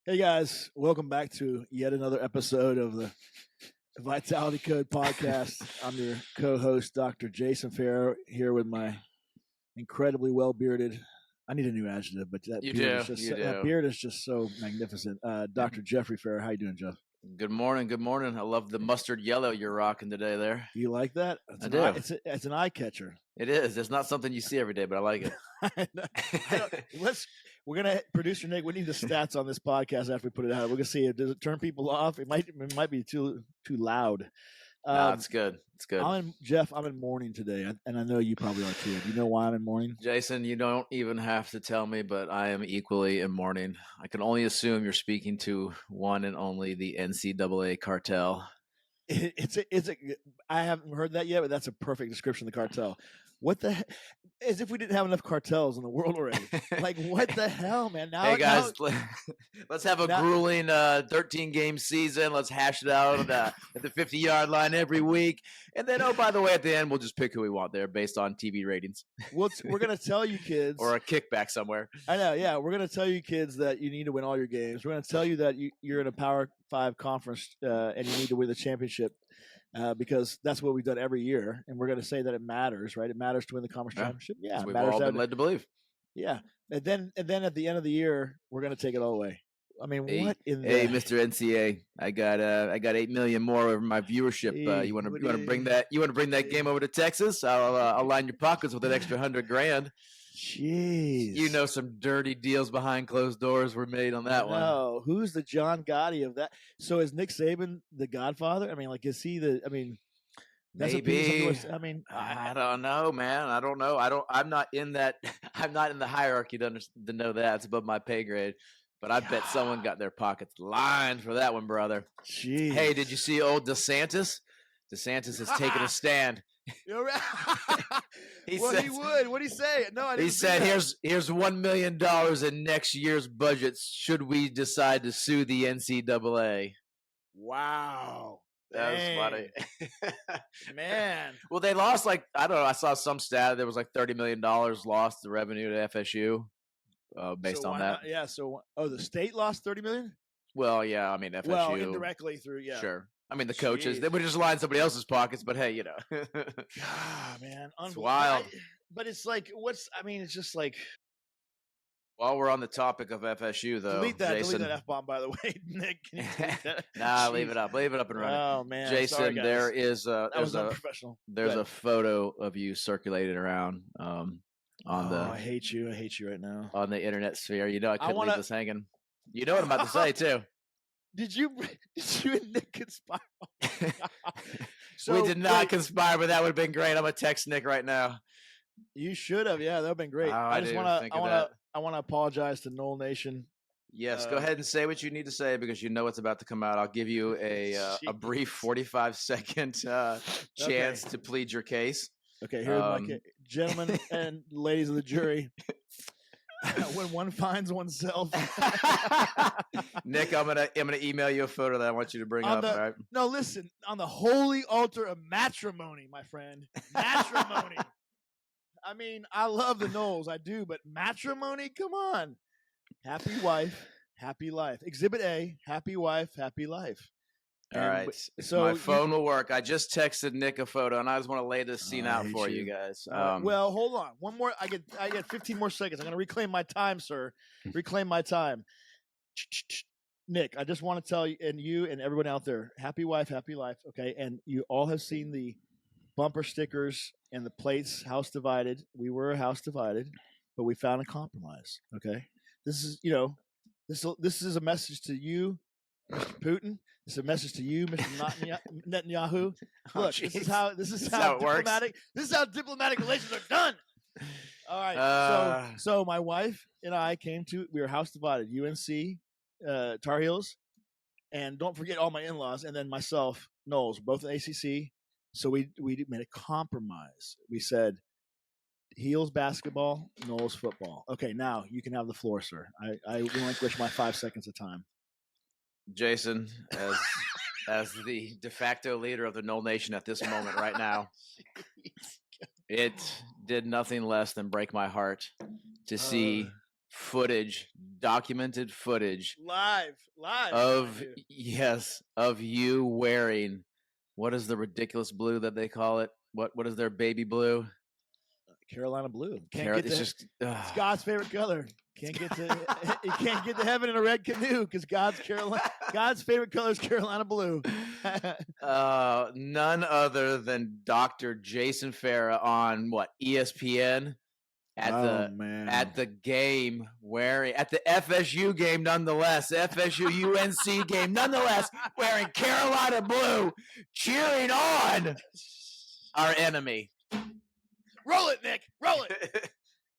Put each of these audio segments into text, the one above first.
Hey guys, welcome back to yet another episode of the Vitality Code podcast. I'm your co-host, Dr. Jason Farrah, here with my incredibly well-bearded. I need a new adjective, but that beard is just so magnificent. Dr. Jeffrey Farrah, how you doing, Jeff? Good morning. Good morning. I love the mustard yellow you're rocking today there. You like that? I do. It's an eye catcher. It is. It's not something you see every day, but I like it. We're gonna producer Nick. We need the stats on this podcast after we put it out. We're gonna see does it turn people off. It might be too loud. No, it's good. It's good. I'm in mourning today, and I know you probably are too. Do you know why I'm in mourning? Jason, you don't even have to tell me, but I am equally in mourning. I can only assume you're speaking to one and only the NCAA cartel. I haven't heard that yet, but that's a perfect description of the cartel. What the heck? As if we didn't have enough cartels in the world already. Like, what the hell, man? Hey, guys, let's have a grueling 13-game season. Let's hash it out at the 50-yard line every week. And then, oh, by the way, at the end, we'll just pick who we want there based on TV ratings. We're going to tell you kids. Or a kickback somewhere. I know, yeah. We're going to tell you kids that you need to win all your games. We're going to tell you that you're in a Power 5 conference and you need to win the championship. Because that's what we've done every year, and we're going to say that it matters, right? It matters to win the conference championship. Yeah, we've all been led to believe. Yeah, and then at the end of the year, we're going to take it all away. I mean, hey, what in Hey, Mr. NCAA, I got 8 million more over my viewership. You want to bring that? You want to bring that game over to Texas? I'll line your pockets with an extra $100,000. Jeez. You know, some dirty deals behind closed doors were made on that one. No, who's the John Gotti of that? So is Nick Saban the Godfather? I mean, like, is he the? I mean, that's maybe. I don't know, man. I don't know. I'm not in that. I'm not in the hierarchy to know that. It's above my pay grade. But I bet someone got their pockets lined for that one, brother. Jeez. Hey, did you see old DeSantis? DeSantis has taken a stand. He would. What'd he say? No, I didn't. He said, "Here's $1 million in next year's budget. Should we decide to sue the NCAA?" Wow, that was funny, man. Well, they lost I don't know. I saw some stat. There was $30 million lost the revenue to FSU, based on that. Yeah. So, the state lost $30 million. Well, yeah. I mean, FSU. Well, indirectly through, yeah. Sure. I mean, the coaches, they would just line somebody else's pockets, but hey, God, man. It's wild. But it's like, it's just like. While we're on the topic of FSU, though, delete that F-bomb, by the way, Nick. Can you delete that? Nah, leave it up and running. Oh, man. Jason, sorry, there is there's a photo of you circulating around I hate you. I hate you right now. On the internet sphere. You know, I couldn't leave this hanging. You know what I'm about to say, too. Did you and Nick conspire? We did not conspire, but that would have been great. I'm gonna text Nick right now. You should have. Yeah, that would have been great. I want to apologize to Knoll Nation. Yes, go ahead and say what you need to say because you know what's about to come out. I'll give you a brief 45-second chance to plead your case. Okay, here's my case. Gentlemen and ladies of the jury. When one finds oneself, Nick, I'm gonna email you a photo that I want you to bring up. All right? No, listen, on the holy altar of matrimony, my friend, matrimony. I mean, I love the Knowles, I do, but matrimony, come on. Happy wife, happy life. Exhibit A: happy wife, happy life. All right, so my phone will work. I just texted Nick a photo, and I just want to lay this scene out for you guys. Well, hold on. One more. I get 15 more seconds. I'm going to reclaim my time, sir. Reclaim my time. Nick, I just want to tell you and everyone out there, happy wife, happy life. Okay, and you all have seen the bumper stickers and the plates. House divided. We were a house divided, but we found a compromise. Okay, this is a message to you, Mr. Putin. It's a message to you, Mr. Netanyahu. Look, this is how diplomatic. This is how diplomatic relations are done. All right. So my wife and I we were house divided. UNC, Tar Heels, and don't forget all my in-laws, and then myself, Knowles, both in ACC. So we made a compromise. We said Heels basketball, Knowles football. Okay, now you can have the floor, sir. I relinquish my 5 seconds of time. Jason, as the de facto leader of the Knoll Nation at this moment right now, it did nothing less than break my heart to see footage, documented footage live, of mind of you wearing what is the ridiculous blue that they call it? What is their baby blue? Carolina blue. It's God's favorite color. You can't get to heaven in a red canoe because God's favorite color is Carolina blue. None other than Dr. Jason Farrah on ESPN at the game at the FSU game nonetheless, FSU UNC game nonetheless, wearing Carolina blue, cheering on our enemy. Roll it, Nick. Roll it.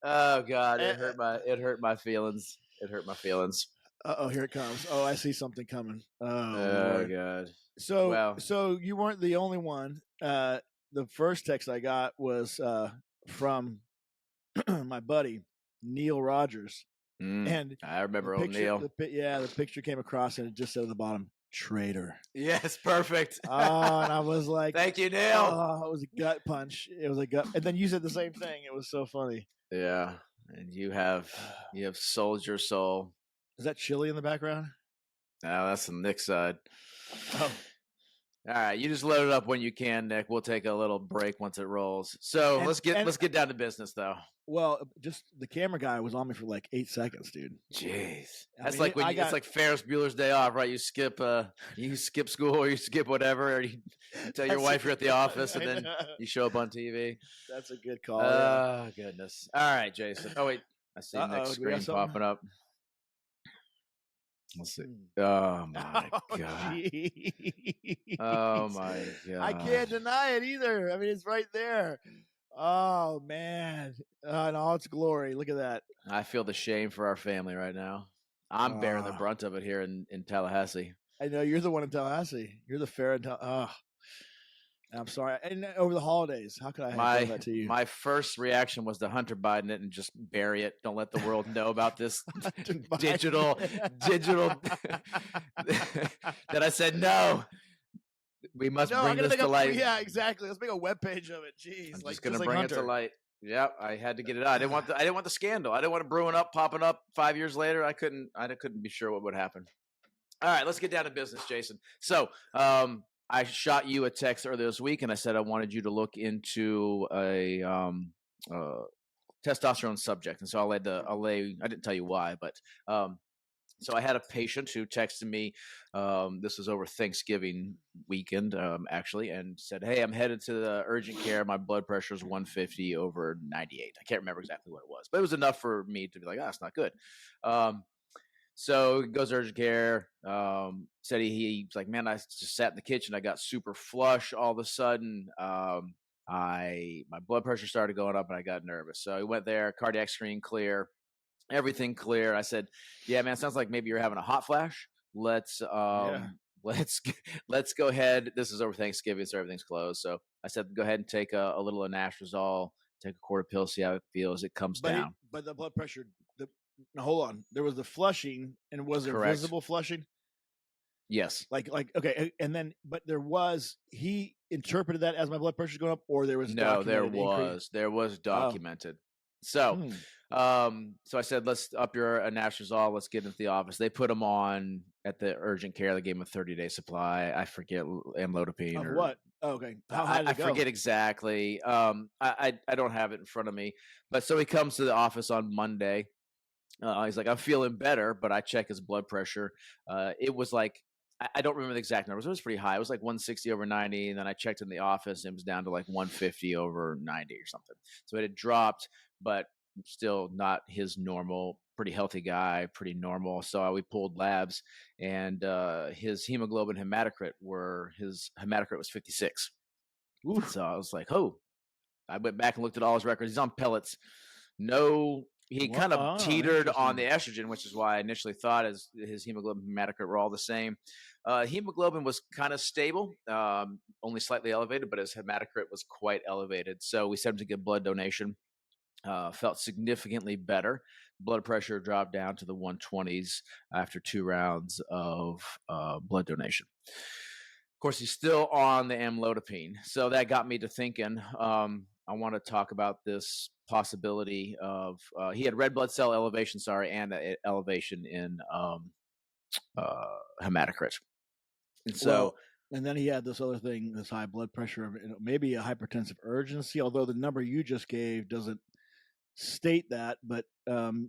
Oh God, it hurt my feelings. It hurt my feelings. Uh-oh, here it comes. Oh, I see something coming. Oh God. So you weren't the only one. The first text I got was from my buddy Neil Rogers, and I remember old Neil. The picture came across and it just said at the bottom, "Traitor." Yes, perfect. And I was like, "Thank you, Neil." It was a gut punch. It was a gut, and then you said the same thing. It was so funny. Yeah, and you have sold your soul. Is that chili in the background? No, that's the Nick side. Oh. All right, you just load it up when you can, Nick. We'll take a little break once it rolls. So let's get down to business, though. Well, just the camera guy was on me for like 8 seconds, dude. Jeez, it's like Ferris Bueller's Day Off, right? You skip school or you skip whatever, or you tell your wife you're at the office, and then you show up on TV. That's a good call. Oh goodness! All right, Jason. Oh wait, I see Nick's screen popping up. Let's see. Oh my God. Oh my God. I can't deny it either. I mean, it's right there. Oh man. In all its glory. Look at that. I feel the shame for our family right now. I'm bearing the brunt of it here in Tallahassee. I know you're the one in Tallahassee. You're the fair in Tallahassee. I'm sorry. And over the holidays, how could I have done that to you? My first reaction was to Hunter Biden it and just bury it. Don't let the world know about this digital. That I said no. We must bring this to light. Yeah, exactly. Let's make a webpage of it. Jeez, I'm just gonna bring it to light. Yep, I had to get it out. I didn't want the scandal. I didn't want it brewing up, popping up 5 years later. I couldn't be sure what would happen. All right, let's get down to business, Jason. So, I shot you a text earlier this week, and I said I wanted you to look into a testosterone subject. And so I didn't tell you why, but so I had a patient who texted me. This was over Thanksgiving weekend, actually, and said, "Hey, I'm headed to the urgent care. My blood pressure is 150 over 98. I can't remember exactly what it was, but it was enough for me to be like, that's not good." So he goes to urgent care. Said he's like, "Man, I just sat in the kitchen. I got super flush all of a sudden. My blood pressure started going up, and I got nervous." So he went there. Cardiac screen clear, everything clear. I said, "Yeah, man, sounds like maybe you're having a hot flash. Let's go ahead. This is over Thanksgiving, so everything's closed." So I said, "Go ahead and take a little anastrozole. Take a quarter pill, see how it feels. It comes down." But the blood pressure. Now, hold on. There was the flushing, and was there visible flushing? Yes. Like okay, and then but he interpreted that as my blood pressure going up, or there was there was documented. So so I said, "Let's up your anastrozole. Let's get into the office." They put him on at the urgent care. They gave him a 30-day supply. I forget amlodipine or what. Oh, okay. How high did it go? I forget exactly. I don't have it in front of me. But so he comes to the office on Monday. He's like, "I'm feeling better," but I check his blood pressure. It was like, I don't remember the exact numbers. It was pretty high. It was like 160 over 90. And then I checked in the office and it was down to like 150 over 90 or something. So it had dropped, but still not his normal, pretty healthy guy, pretty normal. So we pulled labs, and his hemoglobin hematocrit was 56. Ooh. So I was like, oh, I went back and looked at all his records. He's on pellets. He kind of teetered on the estrogen, which is why I initially thought his hemoglobin and hematocrit were all the same. Hemoglobin was kind of stable, only slightly elevated, but his hematocrit was quite elevated. So we sent him to get blood donation. Felt significantly better. Blood pressure dropped down to the 120s after 2 rounds of blood donation. Of course, he's still on the amlodipine. So that got me to thinking, I want to talk about this possibility of he had red blood cell elevation, and elevation in hematocrit, and so. Well, and then he had this other thing, this high blood pressure, maybe a hypertensive urgency, although the number you just gave doesn't state that. But did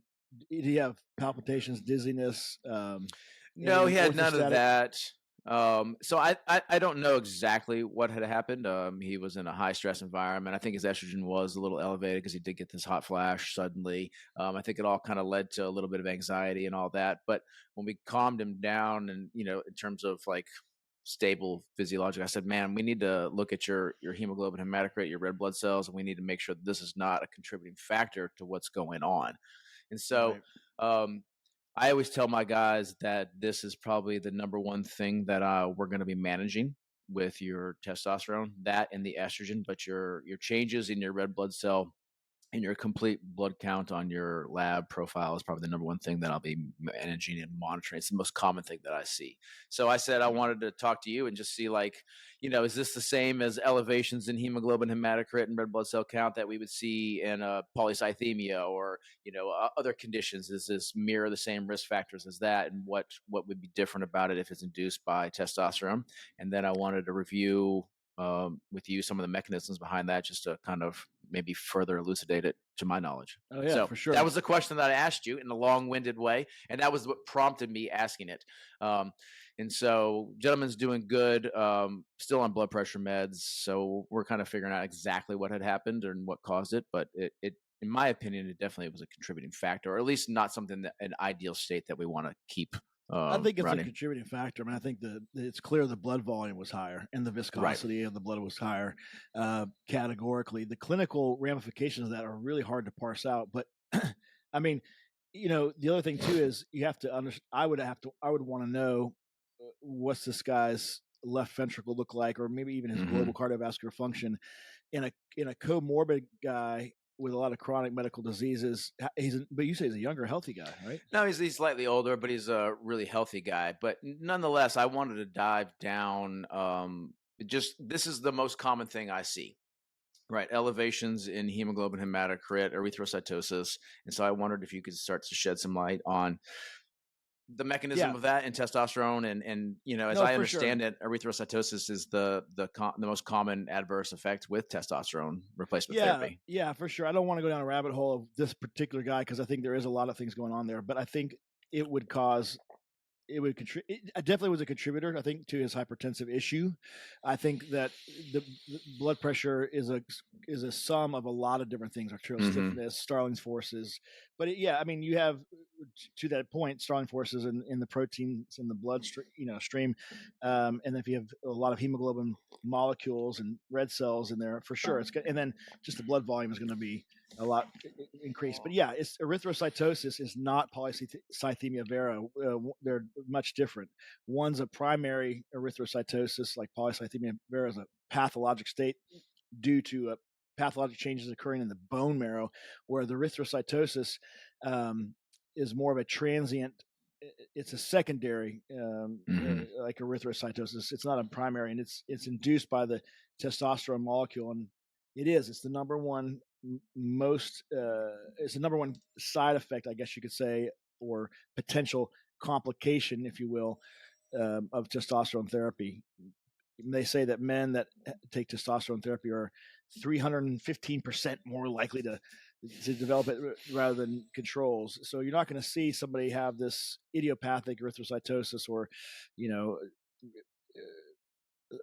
he have palpitations, dizziness? No, he had none of orthostatic? that. So I don't know exactly what had happened. He was in a high stress environment. I think his estrogen was a little elevated because he did get this hot flash suddenly. I think it all kind of led to a little bit of anxiety and all that. But when we calmed him down, and in terms of like stable physiologic, I said, man, we need to look at your hemoglobin, hematocrit, your red blood cells, and we need to make sure that this is not a contributing factor to what's going on. And so. Right. I always tell my guys that this is probably the number one thing that we're going to be managing with your testosterone, that and the estrogen, but your changes in your red blood cell and your complete blood count on your lab profile is probably the number one thing that I'll be managing and monitoring. It's the most common thing that I see. So I said I wanted to talk to you and just see, like, is this the same as elevations in hemoglobin, hematocrit, and red blood cell count that we would see in polycythemia or other conditions? Does this mirror the same risk factors as that, and what would be different about it if it's induced by testosterone? And then I wanted to review with you some of the mechanisms behind that, just to kind of maybe further elucidate it to my knowledge. Oh yeah, So for sure. that was the question that I asked you in a long-winded way, and that was what prompted me asking it. And so, gentleman's doing good, still on blood pressure meds. So we're kind of figuring out exactly what had happened and what caused it. But it in my opinion, it definitely was a contributing factor, or at least not something that an ideal state that we want to keep. I think it's running. a contributing factor. I mean, I think it's clear the blood volume was higher and the viscosity of the blood was higher. Categorically, the clinical ramifications of that are really hard to parse out. But I mean, the other thing too is you have to understand. I would want to know what's this guy's left ventricle look like, or maybe even his global cardiovascular function in a comorbid guy with a lot of chronic medical diseases. But you say he's a younger, healthy guy, right? No, he's slightly older, but he's a really healthy guy. But nonetheless, I wanted to dive down. This is the most common thing I see, right? Elevations in hemoglobin, hematocrit, erythrocytosis, and so I wondered if you could start to shed some light on the mechanism of that and testosterone, and as I understand it, erythrocytosis is the most common adverse effect with testosterone replacement therapy. Yeah, for sure. I don't want to go down a rabbit hole of this particular guy because I think there is a lot of things going on there, but I think it would definitely was a contributor, I think, to his hypertensive issue. I think that the blood pressure is a sum of a lot of different things: arterial stiffness, Starling's forces. But I mean, you have, to that point, Starling forces in the proteins in the blood stream, and if you have a lot of hemoglobin molecules and red cells in there, for sure, it's good. And then just the blood volume is going to be a lot increased. But yeah, it's erythrocytosis is not polycythemia vera. They're much different. One's a primary erythrocytosis, like polycythemia vera is a pathologic state due to pathologic changes occurring in the bone marrow, where the erythrocytosis is more of a transient. It's a secondary, like erythrocytosis. It's not a primary, and it's induced by the testosterone molecule, and it's the number one it's the number one side effect, I guess you could say, or potential complication, if you will, of testosterone therapy. They say that men that take testosterone therapy are 315% more likely to develop it rather than controls. So you're not going to see somebody have this idiopathic erythrocytosis or,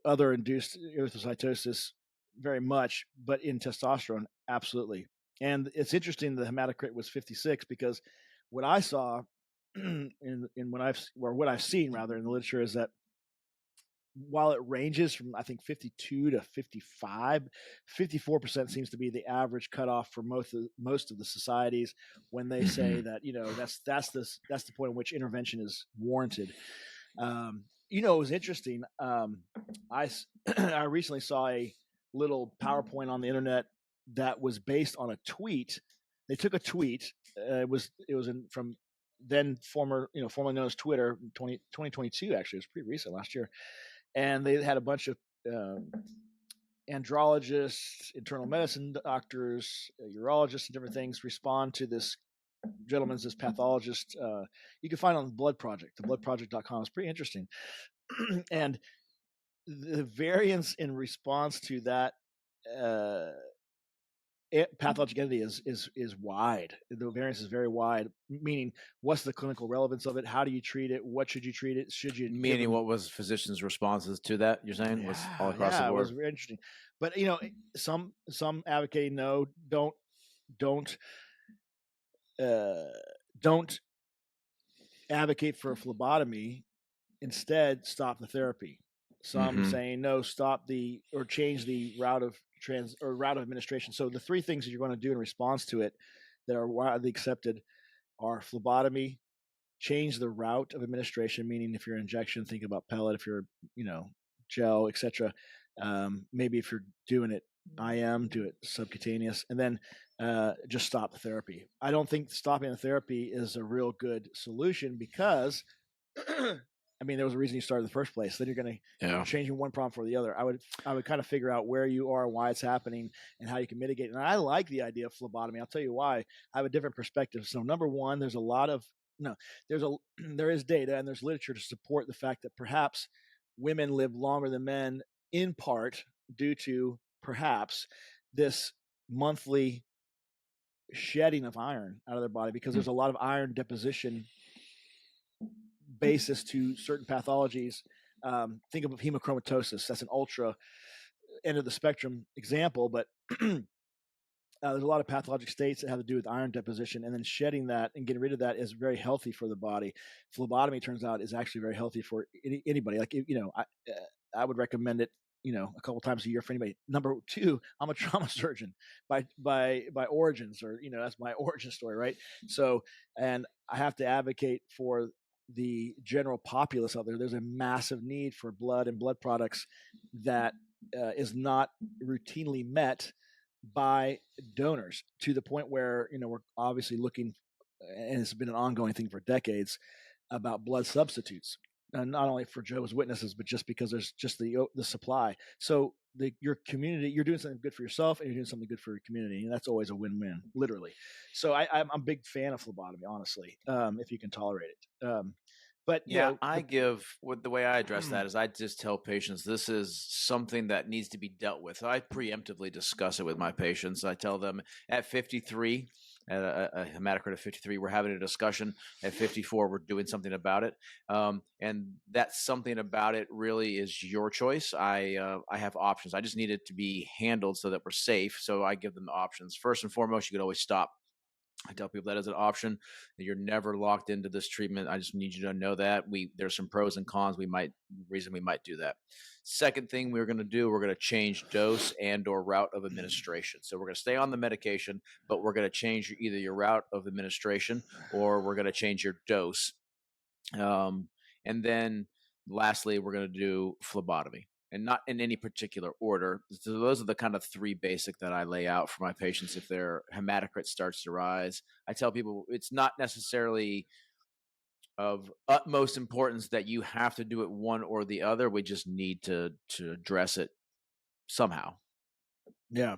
other induced erythrocytosis very much, but in testosterone, absolutely. And it's interesting the hematocrit was 56 because what I saw what I've seen rather in the literature is that while it ranges from, I think, 52 to 55, 54% seems to be the average cutoff for most of the societies when they say that, that's the point at which intervention is warranted. It was interesting. I recently saw a little PowerPoint on the internet that was based on a tweet. They took a tweet. It was from then formerly known as Twitter, 2022. Actually, it was pretty recent, last year. And they had a bunch of andrologists, internal medicine doctors, urologists, and different things respond to this gentleman's, this pathologist. You can find on the Blood Project. Thebloodproject.com is pretty interesting. And the variance in response to that pathologic entity is wide. The variance is very wide, meaning what's the clinical relevance of it? How do you treat it? What should you treat it? Should you Meaning, what was physicians' responses to that? You're saying was all across the it board. was very interesting. But you know, some advocate no, don't advocate for a phlebotomy. Instead, stop the therapy. Some saying no, stop or change the route of administration. So the three things that you're going to do in response to it that are widely accepted are phlebotomy, change the route of administration, meaning if you're injection, think about pellet. If you're, gel, etc. Maybe if you're doing it IM, do it subcutaneous, and then just stop the therapy. I don't think stopping the therapy is a real good solution because I mean, there was a reason you started in the first place. Then you're going to changing one problem for the other. I would kind of figure out where you are, why it's happening, and how you can mitigate. And I like the idea of phlebotomy. I'll tell you why. I have a different perspective. So number one, there is data and there's literature to support the fact that perhaps women live longer than men in part due to perhaps this monthly shedding of iron out of their body because there's a lot of iron deposition basis to certain pathologies. Think of hemochromatosis. That's an ultra end of the spectrum example, but there's a lot of pathologic states that have to do with iron deposition, and then shedding that and getting rid of that is very healthy for the body. Phlebotomy, turns out, is actually very healthy for anybody. Like, I would recommend it, a couple times a year for anybody. Number two, I'm a trauma surgeon by origins, or, that's my origin story, right? So, and I have to advocate for the general populace out there. There's a massive need for blood and blood products that is not routinely met by donors, to the point where, we're obviously looking, and it's been an ongoing thing for decades, about blood substitutes. Not only for Jehovah's Witnesses, but just because there's just the supply. So your community, you're doing something good for yourself, and you're doing something good for your community, and that's always a win-win, literally. So I'm a big fan of phlebotomy, honestly, if you can tolerate it. But the way I address that is I just tell patients this is something that needs to be dealt with. So I preemptively discuss it with my patients. I tell them at 53. At a hematocrit of 53, we're having a discussion. At 54, we're doing something about it, and that's something about it really is your choice. I have options. I just need it to be handled so that we're safe. So I give them the options. First and foremost, you could always stop. I tell people that as an option. You're never locked into this treatment. I just need you to know that there's some pros and cons. We might do that. Second thing we're going to change dose and or route of administration. So we're going to stay on the medication, but we're going to change either your route of administration or we're going to change your dose. And then lastly, we're going to do phlebotomy. And not in any particular order. So those are the kind of three basic that I lay out for my patients. If their hematocrit starts to rise, I tell people it's not necessarily of utmost importance that you have to do it one or the other. We just need to address it somehow. Yeah.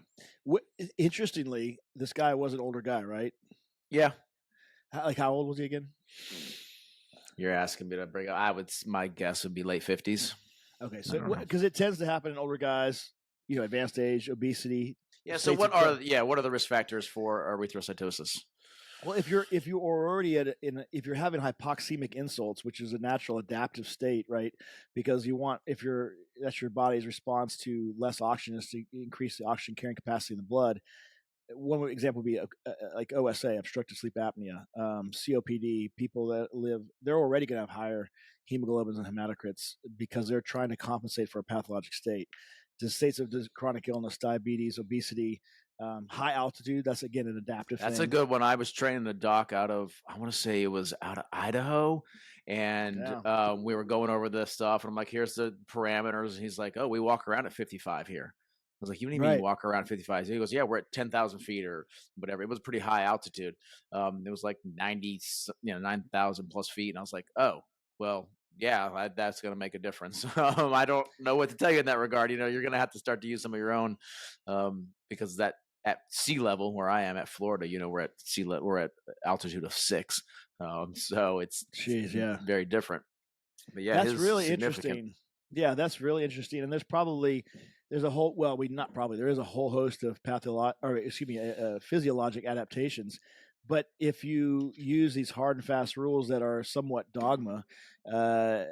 Interestingly, this guy was an older guy, right? Yeah. How old was he again? You're asking me to bring up. My guess would be late 50s. Okay, so because it tends to happen in older guys, advanced age, obesity. Yeah. So what are the risk factors for erythrocytosis? Well, if you're already if you're having hypoxemic insults, which is a natural adaptive state, right? Because that's your body's response to less oxygen, is to increase the oxygen carrying capacity in the blood. One example would be like OSA, obstructive sleep apnea, COPD. People that they're already going to have higher hemoglobins and hematocrits because they're trying to compensate for a pathologic state. The states of chronic illness, diabetes, obesity, high altitude, that's again an adaptive That's thing. a good one. I was training a doc I want to say it was out of Idaho, and we were going over this stuff, and I'm like, here's the parameters, and he's like, oh, we walk around at 55 here. I was like, you don't even walk around 55. He goes, yeah, we're at 10,000 feet or whatever. It was pretty high altitude. It was like 9,000 plus feet. And I was like, oh, well, yeah, that's going to make a difference. I don't know what to tell you in that regard. You're going to have to start to use some of your own, because that at sea level where I am at Florida, we're at sea level, we're at altitude of 6, so it's Jeez, yeah. very different. But yeah, That's his really significant. interesting. Yeah, that's really interesting. And there's a whole there is a whole host of physiologic adaptations. But if you use these hard and fast rules that are somewhat dogma, uh,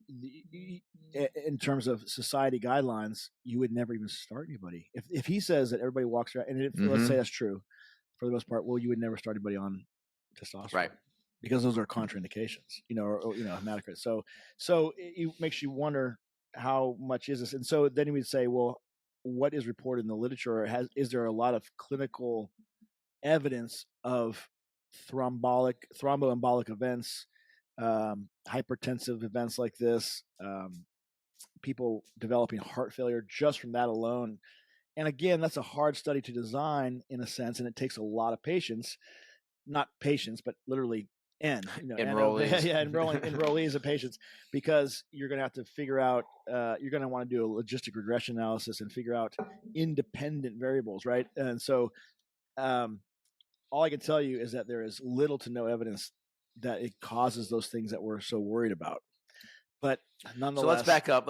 in terms of society guidelines, you would never even start anybody. If he says that everybody walks around, and let's say that's true for the most part, well, you would never start anybody on testosterone, Right. because those are contraindications, or hematocrit. So it makes you wonder how much is this, and so then we'd say, well, what is reported in the literature? Is there a lot of clinical evidence of thromboembolic events, hypertensive events like this, people developing heart failure just from that alone? And again, that's a hard study to design in a sense, and it takes a lot of patience, not patience, but literally Enrollees. enrollees of patients, because you're going to have to figure out, you're going to want to do a logistic regression analysis and figure out independent variables, right? And so all I can tell you is that there is little to no evidence that it causes those things that we're so worried about. But nonetheless, so let's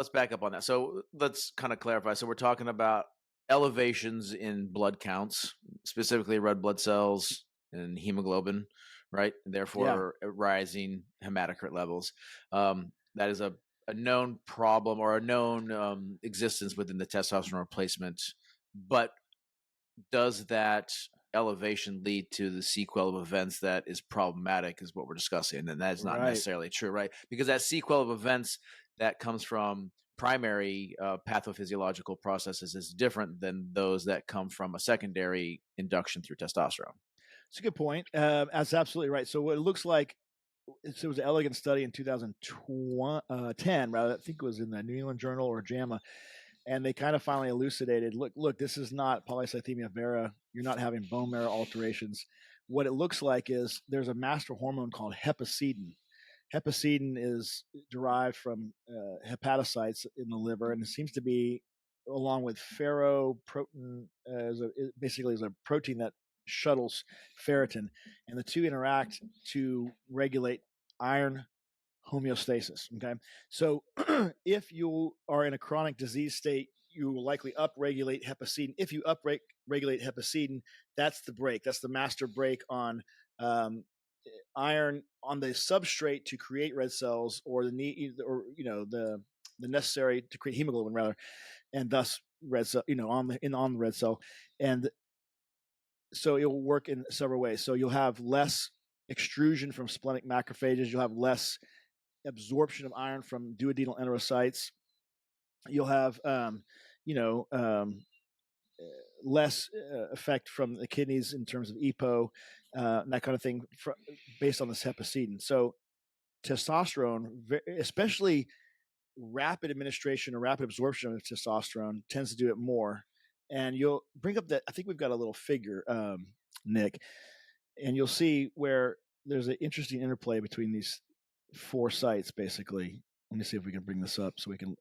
back up on that. So let's kind of clarify. So we're talking about elevations in blood counts, specifically red blood cells and hemoglobin, right? Therefore, rising hematocrit levels. That is a known problem, or a known existence within the testosterone replacement. But does that elevation lead to the sequel of events that is problematic, is what we're discussing? And that is not necessarily true, right? Because that sequel of events that comes from primary pathophysiological processes is different than those that come from a secondary induction through testosterone. It's a good point. That's absolutely right. So what it looks like, it was an elegant study in 2010, rather, I think it was in the New England Journal or JAMA, and they kind of finally elucidated, look, this is not polycythemia vera. You're not having bone marrow alterations. What it looks like is there's a master hormone called hepcidin. Hepcidin is derived from hepatocytes in the liver, and it seems to be, along with ferroprotein, basically is a protein that shuttles ferritin, and the two interact to regulate iron homeostasis. Okay, so if you are in a chronic disease state, you will likely upregulate hepcidin. If you upregulate hepcidin, that's the brake. That's the master brake on iron on the substrate to create red cells, or the need, or the necessary to create hemoglobin, rather, and thus red cell, on the red cell. And so it will work in several ways. So you'll have less extrusion from splenic macrophages. You'll have less absorption of iron from duodenal enterocytes. You'll have, less effect from the kidneys in terms of EPO, and that kind of thing, based on this hepcidin. So testosterone, especially rapid administration or rapid absorption of testosterone, tends to do it more. And you'll bring up that, I think we've got a little figure, Nick, and you'll see where there's an interesting interplay between these 4 sites, basically. Let me see if we can bring this up so we can,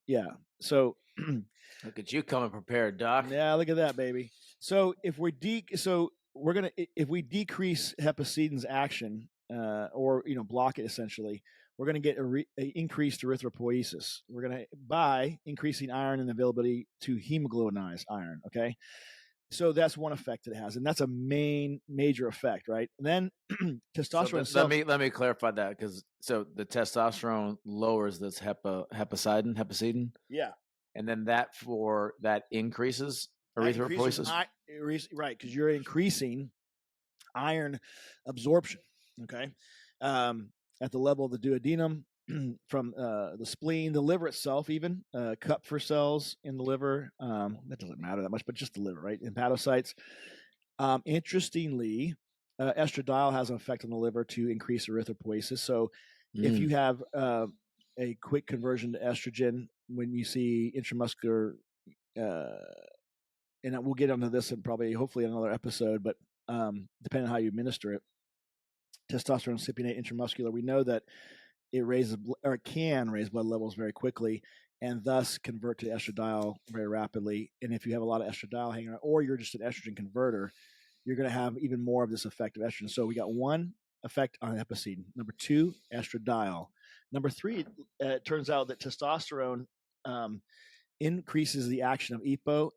So look at you coming prepared, Doc. Yeah, look at that, baby. So if we if we decrease hepcidin's action, or block it, essentially, we're gonna get increased erythropoiesis. We're gonna, by increasing iron and availability to hemoglobinize iron. Okay, so that's one effect that it has, and that's a major effect, right? And then testosterone. So let me clarify that, because the testosterone lowers this hepcidin. Yeah. And then that increases erythropoiesis. Right, because you're increasing iron absorption. Okay, at the level of the duodenum, from the spleen, the liver itself, even Kupffer cells in the liver. That doesn't matter that much, but just the liver, right? Hepatocytes. Interestingly, estradiol has an effect on the liver to increase erythropoiesis. So if you have a quick conversion to estrogen, when you see intramuscular, and we'll get onto this in hopefully another episode, but depending on how you administer it, testosterone cypionate intramuscular, we know that it raises or it can raise blood levels very quickly, and thus convert to estradiol very rapidly. And if you have a lot of estradiol hanging around, or you're just an estrogen converter, you're going to have even more of this effect of estrogen. So we got one effect on epicene. Number 2, estradiol. Number 3, it turns out that testosterone increases the action of EPO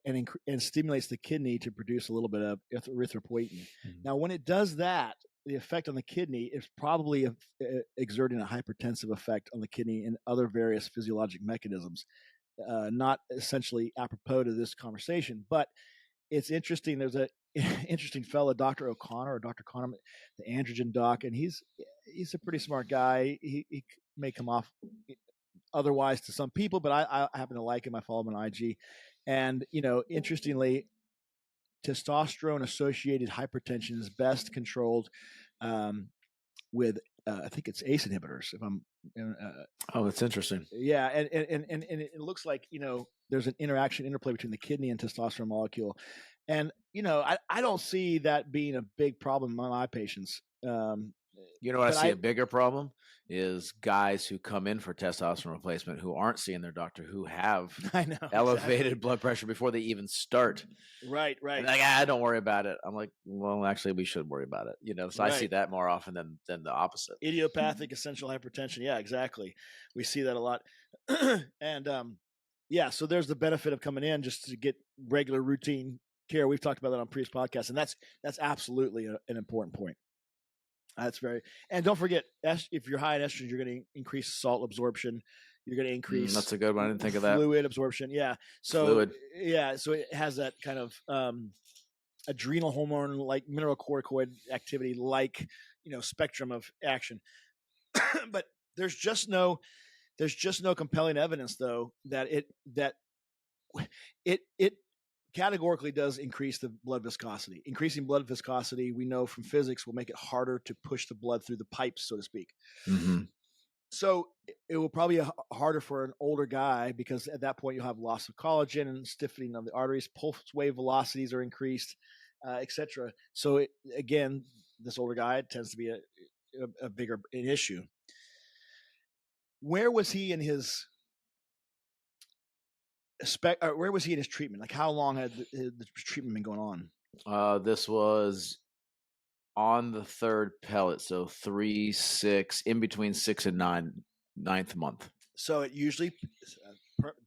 and stimulates the kidney to produce a little bit of erythropoietin. Now, when it does that, the effect on the kidney is probably exerting a hypertensive effect on the kidney and other various physiologic mechanisms, not essentially apropos to this conversation, but it's interesting. There's a interesting fellow, Dr. O'Connor or Dr. Connor, the androgen doc, and he's a pretty smart guy. He may come off otherwise to some people, but I happen to like him. I follow him on IG, and interestingly, testosterone associated hypertension is best controlled with I think it's ACE inhibitors. If I'm oh, that's interesting. Yeah, and it looks like there's an interplay between the kidney and testosterone molecule, and I don't see that being a big problem among my patients. I see a bigger problem is guys who come in for testosterone replacement who aren't seeing their doctor, who have elevated blood pressure before they even start. Right. And like, don't worry about it. I'm like, well, actually, we should worry about it. So I see that more often than the opposite. Idiopathic essential hypertension. Yeah, exactly. We see that a lot. And so there's the benefit of coming in just to get regular routine care. We've talked about that on previous podcasts, and that's absolutely an important point. That's and don't forget, if you're high in estrogen, you're going to increase salt absorption. You're going to increase. That's a good one. I didn't think of that. Fluid absorption. Yeah. So so it has that kind of adrenal hormone, like mineralocorticoid activity, like spectrum of action. But there's just no compelling evidence, though, that it categorically does increase the blood viscosity. Increasing blood viscosity, we know from physics, will make it harder to push the blood through the pipes, so to speak. Mm-hmm. So it will probably be harder for an older guy, because at that point you'll have loss of collagen and stiffening of the arteries, pulse wave velocities are increased, etc. So again, this older guy tends to be a bigger issue. Where was he in his where was he in his treatment? Like, how long had the treatment been going on? This was on the 3rd pellet, so 3, 6, in between 6 and 9th month. So it usually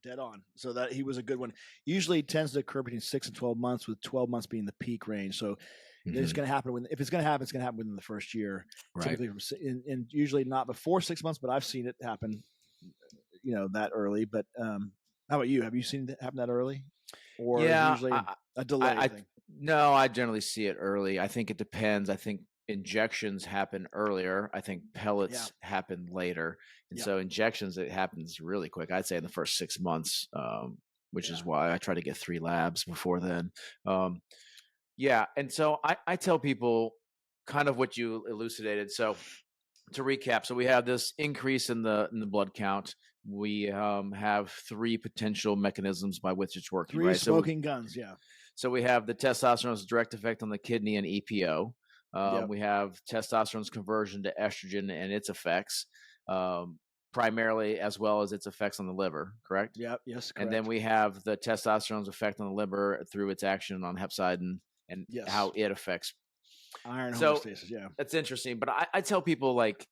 dead on. So that he was a good one. Usually it tends to occur between 6 and 12 months, with 12 months being the peak range. So it's going to happen if it's going to happen, it's going to happen within the first year. Right. Typically, and usually not before 6 months, but I've seen it happen, that early. But how about you? Have you seen it happen that early, or usually a delay thing? No, I generally see it early. I think it depends. I think injections happen earlier. I think pellets happen later. And so injections, it happens really quick. I'd say in the first 6 months, which is why I try to get 3 labs before then. And so I tell people kind of what you elucidated. So to recap, so we have this increase in the blood count. We have 3 potential mechanisms by which it's working. 3 smoking guns, So we have the testosterone's direct effect on the kidney and EPO. We have testosterone's conversion to estrogen and its effects, primarily, as well as its effects on the liver, correct? Yep, yes, correct. And then we have the testosterone's effect on the liver through its action on hepcidin and how it affects iron homeostasis. That's interesting. But I tell people, like,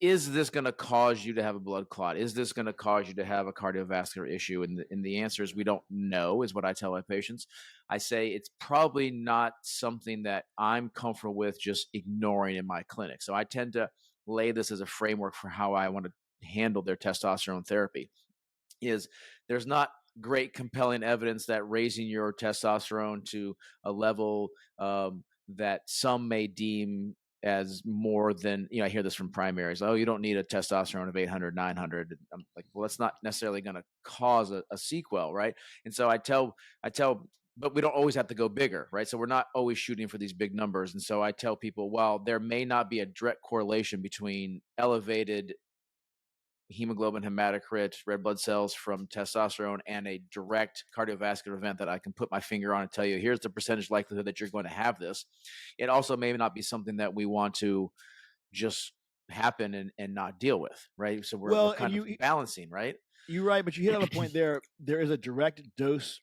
is this going to cause you to have a blood clot? Is this going to cause you to have a cardiovascular issue? And the answer is we don't know, is what I tell my patients. I say it's probably not something that I'm comfortable with just ignoring in my clinic. So I tend to lay this as a framework for how I want to handle their testosterone therapy. Is there's not great compelling evidence that raising your testosterone to a level that some may deem as more than, I hear this from primaries. Oh, you don't need a testosterone of 800, 900. I'm like, well, that's not necessarily going to cause a sequel, right? And so I tell, but we don't always have to go bigger, right? So we're not always shooting for these big numbers. And so I tell people, well, there may not be a direct correlation between elevated hemoglobin, hematocrit, red blood cells from testosterone and a direct cardiovascular event that I can put my finger on and tell you, here's the percentage likelihood that you're going to have this. It also may not be something that we want to just happen and not deal with, right? So we're Well, kind of balancing, right? You're right, but you hit on a point there. There is a direct dose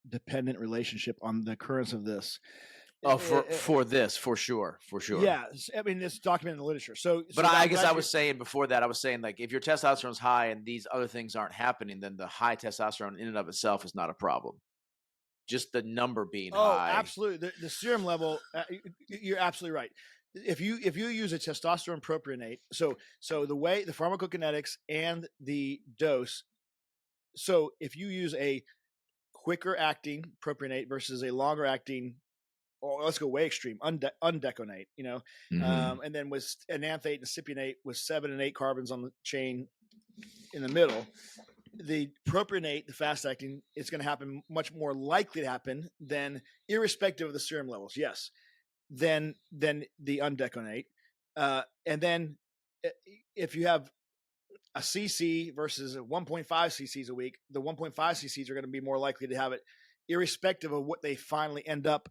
dependent relationship on the occurrence of this. Oh, for this, for sure. Yeah, I mean, it's documented in the literature. But I guess I was saying before that, I was saying, like, if your testosterone's high and these other things aren't happening, then the high testosterone in and of itself is not a problem. Just the number being high. Oh, absolutely. The serum level, you're absolutely right. If you use a testosterone propionate, so the way the pharmacokinetics and the dose, so if you use a quicker acting propionate versus a longer acting, or let's go way extreme, undeconate, and then with enanthate and cypionate with 7 and 8 carbons on the chain in the middle, the propionate, the fast acting, it's going to happen much more likely to happen than, irrespective of the serum levels, yes, than the undeconate. And then if you have a cc versus a 1.5 cc's a week, the 1.5 cc's are going to be more likely to have it, irrespective of what they finally end up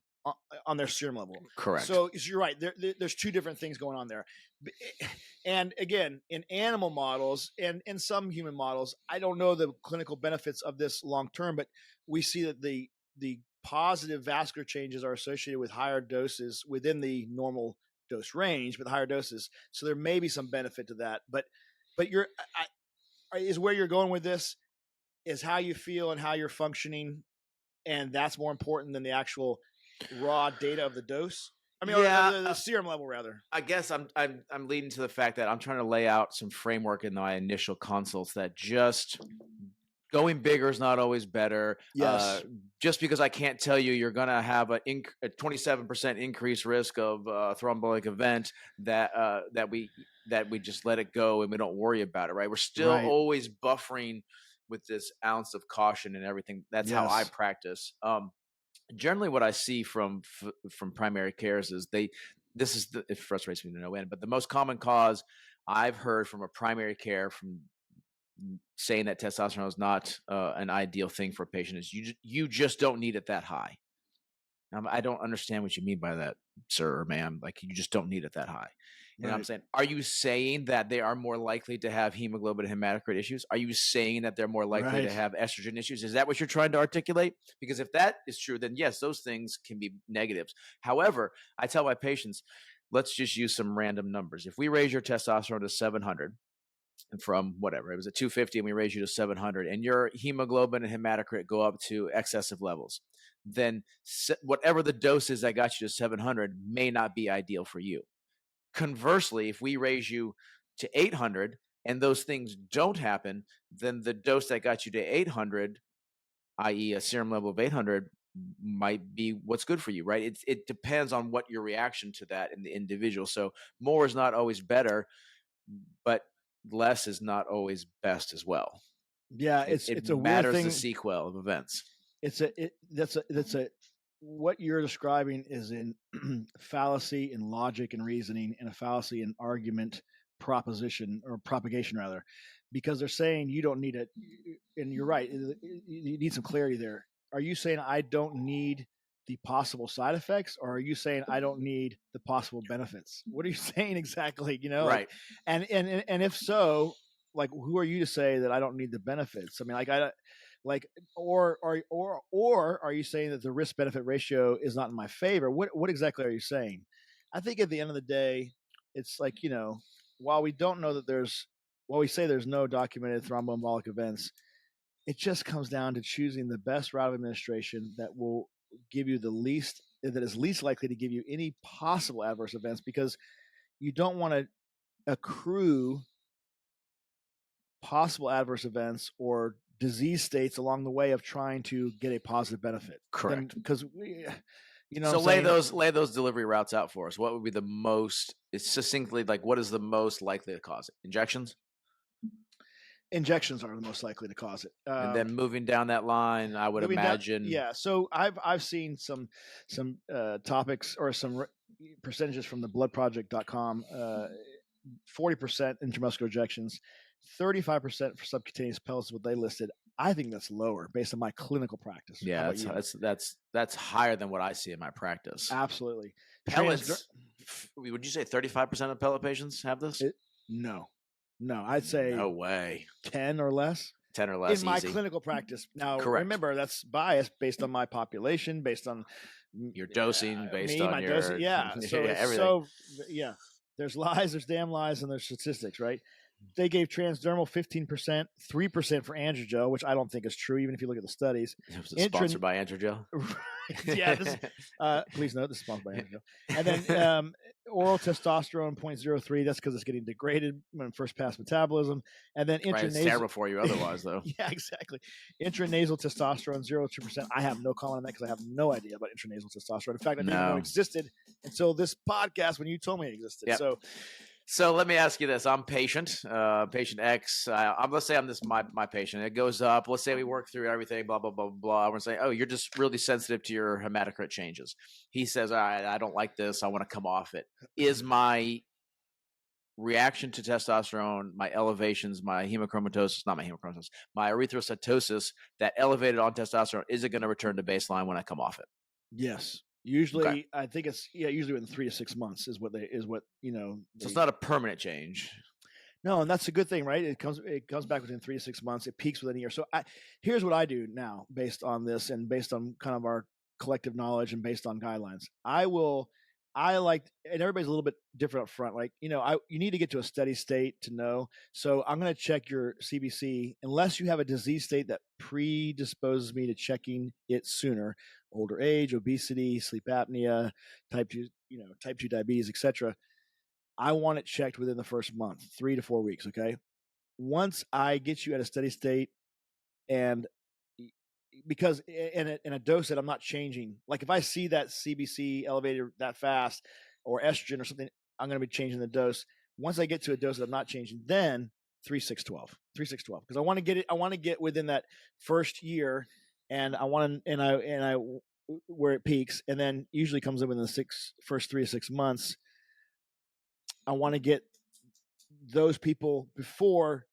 on their serum level. Correct. So you're right. There's two different things going on there. And again, in animal models and in some human models, I don't know the clinical benefits of this long term, but we see that the positive vascular changes are associated with higher doses within the normal dose range, but higher doses. So there may be some benefit to that. But is where you're going with this is how you feel and how you're functioning, and that's more important than the actual raw data of the dose. I mean, yeah, the serum level, rather. I guess I'm leading to the fact that I'm trying to lay out some framework in my initial consults that just going bigger is not always better. Yes. Just because I can't tell you you're going to have a 27% increased risk of thromboembolic event, that we just let it go and we don't worry about it, right? We're still always buffering with this ounce of caution and everything. That's how I practice. Generally what I see from primary cares is it frustrates me to no end, but the most common cause I've heard from a primary care from saying that testosterone is not an ideal thing for a patient is you just don't need it that high. I don't understand what you mean by that, sir or ma'am. Like, you just don't need it that high. And I'm saying, are you saying that they are more likely to have hemoglobin and hematocrit issues? Are you saying that they're more likely to have estrogen issues? Is that what you're trying to articulate? Because if that is true, then yes, those things can be negatives. However, I tell my patients, let's just use some random numbers. If we raise your testosterone to 700 from whatever, it was at 250 and we raise you to 700 and your hemoglobin and hematocrit go up to excessive levels, then whatever the dose is that got you to 700 may not be ideal for you. Conversely, if we raise you to 800 and those things don't happen, then the dose that got you to 800, i.e. a serum level of 800, might be what's good for you, right? It depends on what your reaction to that in the individual. So more is not always better, but less is not always best as well. Yeah, it's a weird thing. The sequel of events. That's what you're describing is in fallacy in logic and reasoning, and a fallacy in argument proposition or propagation rather, because they're saying you don't need it, and you're right. You need some clarity there. Are you saying I don't need the possible side effects, or are you saying I don't need the possible benefits? What are you saying exactly? Right. And if so, like, who are you to say that I don't need the benefits? I mean, or are you saying that the risk benefit ratio is not in my favor? What exactly are you saying? I think at the end of the day, it's like, while we don't know that while we say there's no documented thromboembolic events, it just comes down to choosing the best route of administration that will give you that is least likely to give you any possible adverse events, because you don't want to accrue possible adverse events or disease states along the way of trying to get a positive benefit. Correct. Because so lay those delivery routes out for us. What would be the most? It's succinctly, like, what is the most likely to cause it? Injections. Injections are the most likely to cause it. And then moving down that line, I would imagine. So I've seen some topics or some percentages from the bloodproject.com. 40% intramuscular injections, 35% for subcutaneous pellets, what they listed. I think that's lower based on my clinical practice. Yeah, that's higher than what I see in my practice. Absolutely. Pellets. Would you say 35% of pellet patients have this? No, I'd say No way. 10 or less. 10 or less In my easy. clinical practice. Now, Correct. remember, that's biased based on my population, based on Your dosing, based me, on my your dosing. Yeah. So yeah, it's everything. there's lies, there's damn lies, and there's statistics, right? They gave transdermal 15%, 3% for androgel, which I don't think is true, even if you look at the studies. Was it sponsored by Androgel? Yeah, please note this is sponsored by Androgel. And then oral testosterone 0.03. That's because it's getting degraded when first pass metabolism. And then Right, it's terrible for you otherwise, though. Yeah, exactly. Intranasal testosterone 0.2%. I have no comment on that because I have no idea about intranasal testosterone. In fact, I didn't even know it existed until this podcast when you told me it existed. Yep. So let me ask you this: I'm patient X. Let's say I'm my patient. It goes up. Let's say we work through everything. Blah blah blah blah. We're saying, oh, you're just really sensitive to your hematocrit changes. He says, all right, I don't like this. I want to come off it. Is my reaction to testosterone, my elevations, my hemochromatosis, not my hemochromatosis, my erythrocytosis that elevated on testosterone, is it going to return to baseline when I come off it? Yes. Usually, I think it's usually within 3 to 6 months is what. So it's not a permanent change. No, and that's a good thing, right? It comes back within 3 to 6 months. It peaks within a year. So here's what I do now, based on this and based on kind of our collective knowledge and based on guidelines. And everybody's a little bit different up front. Like, you need to get to a steady state to know. So I'm going to check your CBC unless you have a disease state that predisposes me to checking it sooner. Older age, obesity, sleep apnea, type 2 diabetes, etc. I want it checked within the first month, 3 to 4 weeks. Okay. Once I get you at a steady state, and because in a dose that I'm not changing, like if I see that CBC elevated that fast or estrogen or something, I'm going to be changing the dose. Once I get to a dose that I'm not changing, then 3-6-12, because I want to get it. I want to get within that first year, and I want to, and I where it peaks, and then usually comes in within the first 3 to 6 months. I want to get those people before.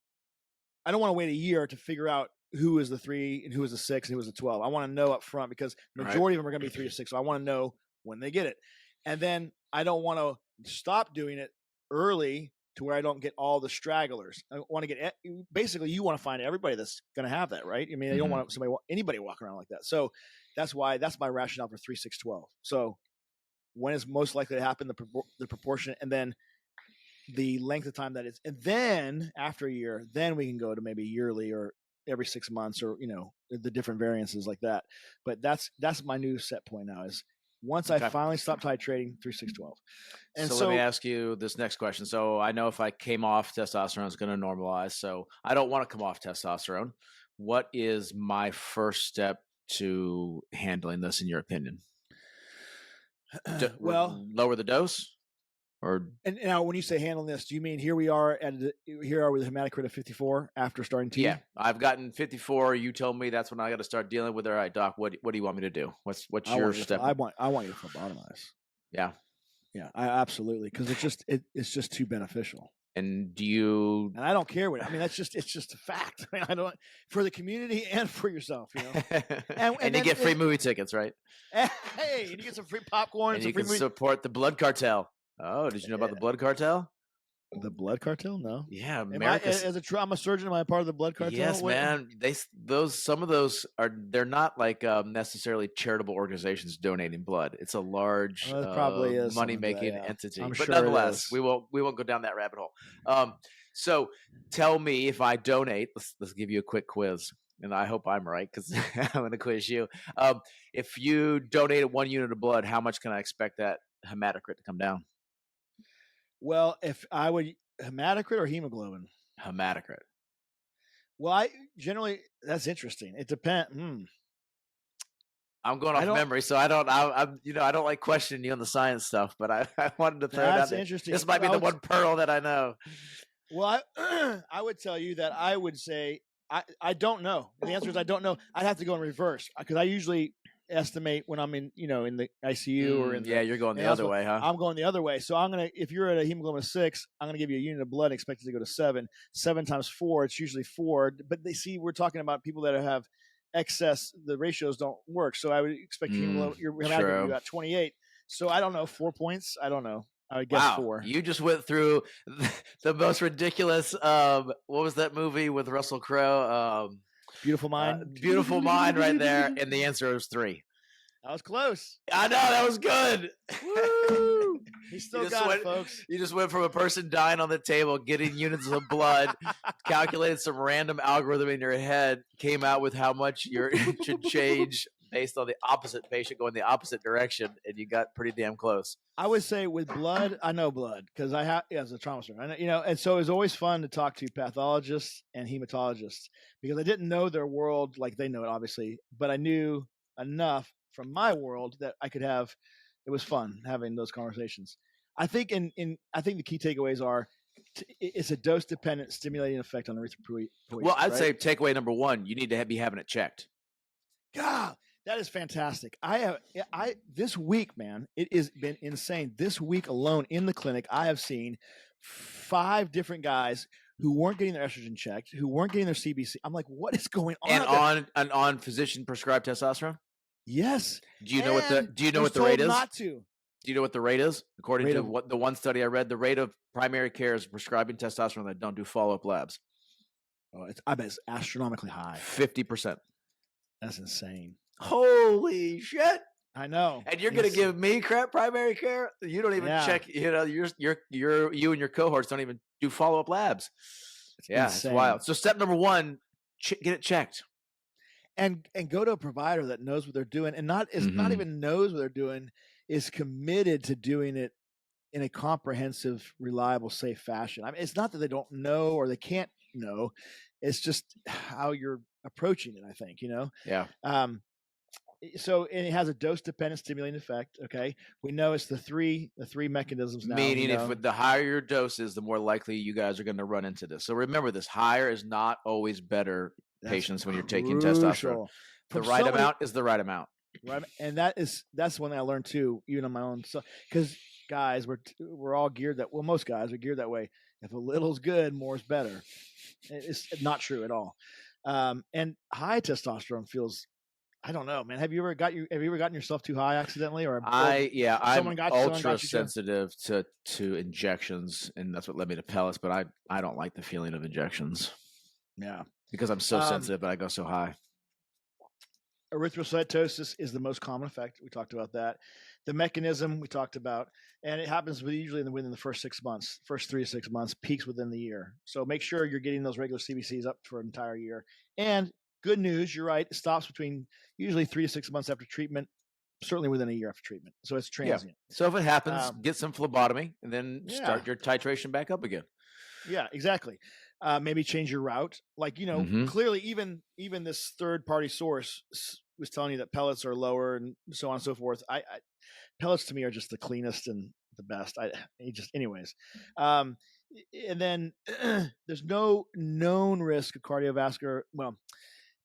I don't want to wait a year to figure out who is the 3 and who is the 6 and who is the 12. I want to know up front because the majority of them are going to be 3 to 6. So I want to know when they get it. And then I don't want to stop doing it early to where I don't get all the stragglers. I want to get, basically you want to find everybody that's going to have that, right? I mean, you don't want anybody walking around like that. So that's my rationale for 3-6-12. So when is most likely to happen, the proportion, and then the length of time that is, and then after a year, then we can go to maybe yearly or every 6 months, or the different variances like that. But that's my new set point now, is once I finally stop titrating, 3-6-12. And so let me ask you this next question. So I know if I came off testosterone, it's going to normalize. So I don't want to come off testosterone. What is my first step to handling this, in your opinion? Well, lower the dose? And now, when you say handling this, do you mean here we are with a hematocrit of 54 after starting T? Yeah, I've gotten 54. You told me that's when I got to start dealing with it. All right, doc, what do you want me to do? What's your step? I want you to phlebotomize. Yeah, I absolutely, because it's just too beneficial. And do you? And I don't care what. I mean, it's just a fact. I mean, I don't, for the community and for yourself, and you get free movie tickets, right? Hey, and you get some free popcorn and you can support the blood cartel. Oh, did you know about the blood cartel? The blood cartel? No. Yeah, I'm a surgeon. Am I part of the blood cartel? Yes, man. Some of those they're not like necessarily charitable organizations donating blood. It's a large probably is money making entity. I'm but sure nonetheless, we won't go down that rabbit hole. So tell me, if I donate, let's give you a quick quiz. And I hope I'm right, because I'm going to quiz you. If you donated 1 unit of blood, how much can I expect that hematocrit to come down? Well, if I would, hematocrit or hemoglobin? Hematocrit. Well, that's interesting. It depends. I'm going off memory, so I don't like questioning you on the science stuff, but I wanted to throw that. That's interesting. This might be the one pearl that I know. Well, I would tell you that I would say I don't know. The answer is I don't know. I'd have to go in reverse, because I usually estimate when I'm in the ICU or in you're going the other way, huh? I'm going the other way. So if you're at a hemoglobin 6, I'm gonna give you a unit of blood expected to go to 7. 7 times 4, it's usually 4. But we're talking about people that have excess. The ratios don't work. So I would expect your hemoglobin to be about 28. So I don't know, 4 points. I don't know. I would guess 4. You just went through the most ridiculous. What was that movie with Russell Crowe? Beautiful Mind. Beautiful Mind, right there, and the answer was 3. That was close. I know, that was good. Woo! He still got it, folks. You just went from a person dying on the table, getting units of blood, calculated some random algorithm in your head, came out with how much you should change based on the opposite patient going the opposite direction, and you got pretty damn close. I would say with blood, I know blood because I have as a trauma surgeon, and so it was always fun to talk to pathologists and hematologists because I didn't know their world like they know it, obviously, but I knew enough from my world that I could have. It was fun having those conversations. I think I think the key takeaways are it's a dose dependent stimulating effect on erythropoiesis. Well, I'd say takeaway number 1, you need to be having it checked. God, that is fantastic. I this week, man, it has been insane. This week alone in the clinic, I have seen 5 different guys who weren't getting their estrogen checked, who weren't getting their CBC. I'm like, what is going on? And on physician prescribed testosterone? Yes. Do you know what the rate is? Not to. Do you know what the rate is? According to what the one study I read, the rate of primary care is prescribing testosterone that don't do follow-up labs. Oh, I bet it's astronomically high. 50%. That's insane. Holy shit! I know. And you're going to give me crap primary care? You don't even check. You know, you and your cohorts don't even do follow-up labs. It's wild. So step number 1, get it checked. And go to a provider that knows what they're doing, and not even knows what they're doing, is committed to doing it in a comprehensive, reliable, safe fashion. I mean, it's not that they don't know or they can't know; it's just how you're approaching it. I think Yeah. So and it has a dose-dependent stimulating effect. Okay, we know it's the three mechanisms now. Meaning, if the higher your dose is, the more likely you guys are going to run into this. So remember, this higher is not always better. Patients when you're taking testosterone, the right amount is the right amount. Right, and that's one thing I learned too, even on my own. So because guys, we're all geared that. Well, most guys are geared that way. If a little's good, more is better. It's not true at all. And high testosterone feels. I don't know, man. Have you ever gotten yourself too high accidentally, or I'm ultra sensitive to injections, and that's what led me to pellets. But I don't like the feeling of injections. Yeah. Because I'm so sensitive, but I go so high. Erythrocytosis is the most common effect. We talked about that. The mechanism we talked about, and it happens usually within the first 6 months, first 3 to 6 months, peaks within the year. So make sure you're getting those regular CBCs up for an entire year. And good news, you're right, it stops between usually 3 to 6 months after treatment, certainly within a year after treatment. So it's transient. Yeah. So if it happens, get some phlebotomy and then start your titration back up again. Yeah, exactly. Maybe change your route. Like, clearly even this third-party source was telling you that pellets are lower and so on and so forth. Pellets to me are just the cleanest and the best. Anyways. And then there's no known risk of cardiovascular. Well,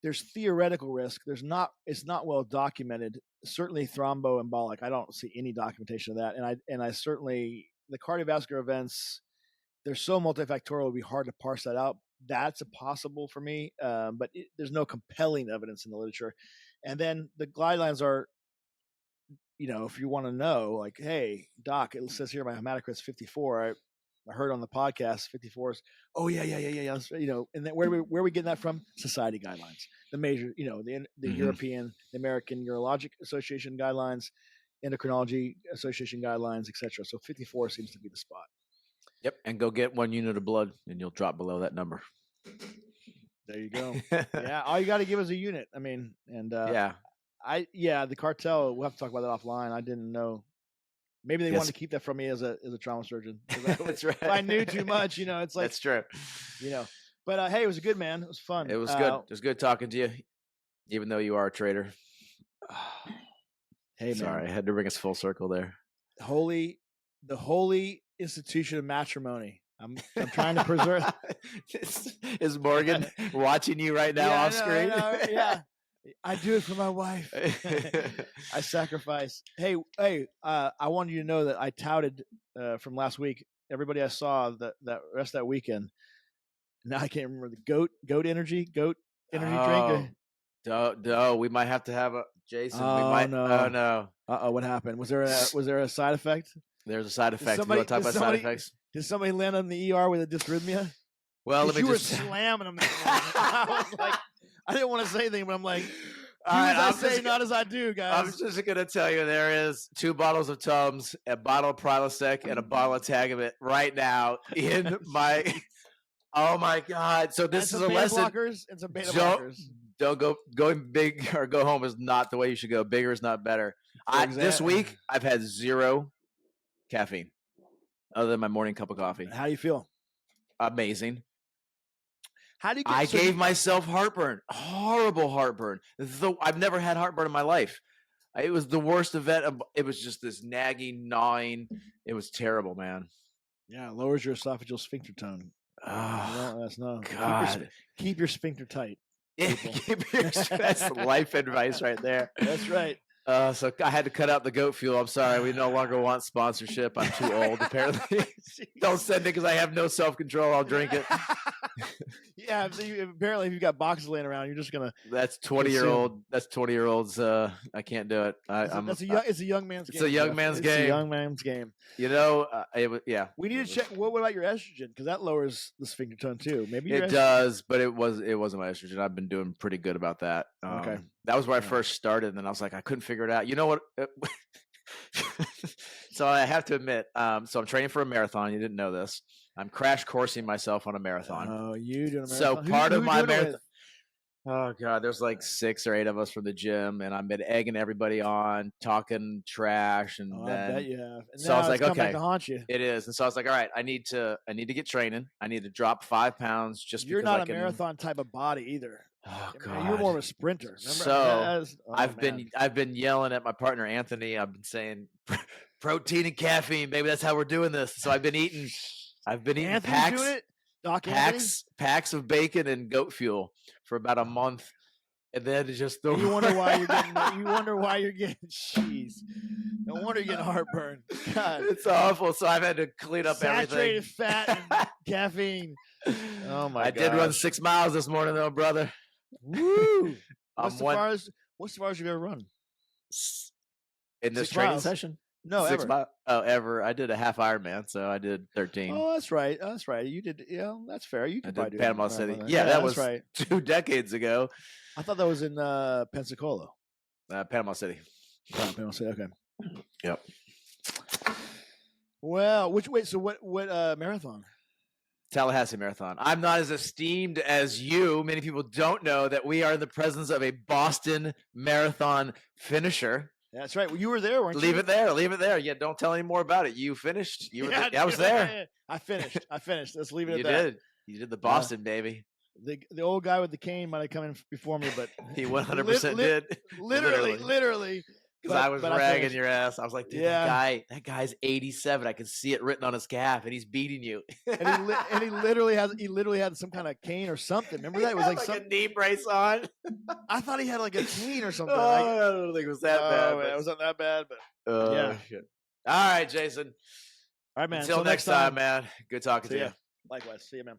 there's theoretical risk. It's not well documented. Certainly thromboembolic. I don't see any documentation of that. And I certainly, the cardiovascular events, they're so multifactorial, it would be hard to parse that out. That's a possible for me, but there's no compelling evidence in the literature. And then the guidelines are, if you want to know, like, hey, doc, it says here my hematocrit's 54. I heard on the podcast 54 is, oh yeah. And then where are we getting that from? Society guidelines, the major, the European, the American Urologic Association guidelines, Endocrinology Association guidelines, etc. So 54 seems to be the spot. Yep, and go get 1 unit of blood, and you'll drop below that number. There you go. Yeah, all you got to give is a unit. I mean, and the cartel. We'll have to talk about that offline. I didn't know. Maybe they wanted to keep that from me as a trauma surgeon. That's right. If I knew too much, it's like that's true. But hey, it was good, man. It was fun. It was good. It was good talking to you, even though you are a traitor. Hey, man. Sorry, I had to bring us full circle there. The holy institution of matrimony. I'm trying to preserve. Is Morgan watching you right now off screen? Yeah, I do it for my wife. I sacrifice. Hey, I wanted you to know that I touted from last week. Everybody I saw that rest of that weekend. Now I can't remember the goat energy drink. No, we might have to have a Jason. Oh, we might. No. Oh no. What happened? Was there a side effect? There's a side Did effect. somebody- You want to talk did about side somebody- effects? Did somebody land on the ER with a dysrhythmia? Well, let 'Cause me you were just. slamming them. I was like, I didn't want to say anything, but I'm like, do All right, as I I'm say, just not as I do, I'm guys. just going to tell you there is 2 bottles of Tums, a bottle of Prilosec, and a bottle of Tagamet right now in my. Oh my God! So this And is some a beta lesson. blockers and some beta Don't blockers. don't go going big or go home is not the way you should go. Bigger is not better. This week I've had 0 caffeine, other than my morning cup of coffee. How do you feel? Amazing. How do you get? I so gave you- myself heartburn, horrible heartburn. I've never had heartburn in my life. It was the worst event. It was just this nagging, gnawing. It was terrible, man. Yeah, it lowers your esophageal sphincter tone. Oh, No, that's no. God. Keep your sphincter tight. That's life advice right there. That's right. So I had to cut out the goat fuel. I'm sorry. We no longer want sponsorship. I'm too old, apparently. Don't send it because I have no self-control. I'll drink it. Yeah, apparently if you've got boxes laying around, you're just gonna. That's 20-year-old. That's 20-year-olds. I can't do it. It's a young man's game. It's a young man's It's a game. young man's game. You know, yeah. We need to check. What about your estrogen? Because that lowers the sphincter tone too. Maybe your It does, but it wasn't my estrogen. I've been doing pretty good about that. Okay. That was where I Yeah. first started, and then I was like, I couldn't figure it out. You know what? So I have to admit, so I'm training for a marathon. You didn't know this. I'm crash coursing myself on a marathon. Oh, you doing a So marathon? part Who of you my doing it marathon. with? Oh God, there's like 6 or 8 of us from the gym, and I've been egging everybody on, talking trash, and Oh, I then bet you have. And so I was now like, it's come back okay. to haunt you. it is. And so I was like, all right, I need to get training. I need to drop 5 pounds just You're because not I a can. marathon type of body either. Oh I God, mean, you're more of a sprinter. Remember? So, I've man. been yelling at my partner Anthony. I've been saying protein and caffeine, baby. That's how we're doing this. So I've been eating Anthony's packs, doing it. Doc Anthony? packs of bacon and goat fuel for about a month, and then just the And you wonder why you're getting. You wonder why you're getting. Jeez. No wonder you're getting heartburn. God. It's awful. So I've had to clean up Saturated everything. fat and caffeine. Oh my! I did run gosh. 6 miles this morning, though, brother. Woo! I'm What's the farthest you've ever run? in this 6 training miles? session. No, 6 ever. miles. Oh, ever. I did a half Ironman, so I did 13. Oh, that's right. That's right. You did. Yeah, that's fair. You I could did probably do Panama that. City. Right. Yeah, that that's was right. 2 decades ago. I thought that was in Pensacola. Panama City. Oh, Panama City. Okay. Yep. Well, so what marathon? Tallahassee Marathon. I'm not as esteemed as you. Many people don't know that we are in the presence of a Boston Marathon finisher. That's right. Well, you were there, weren't you? Leave it there. Leave it there. Yeah, don't tell any more about it. You finished. You were Yeah, I was there. I finished. Let's leave it You at that. did. You did the Boston, baby. The old guy with the cane might have come in before me, but He 100% did. literally. Because I was but I ragging finished. your ass. I was like, dude, Yeah. that guy's 87. I can see it written on his calf, and he's beating you. And he literally had some kind of cane or something. Remember that? It was like some. a knee brace on. I thought he had like a cane or something. Oh, Like, I don't think it was that bad. man, it wasn't that bad, but Yeah. yeah. All right, Jason. All right, man. Until next time, man. Good talking to See ya. you. Likewise. See you, man.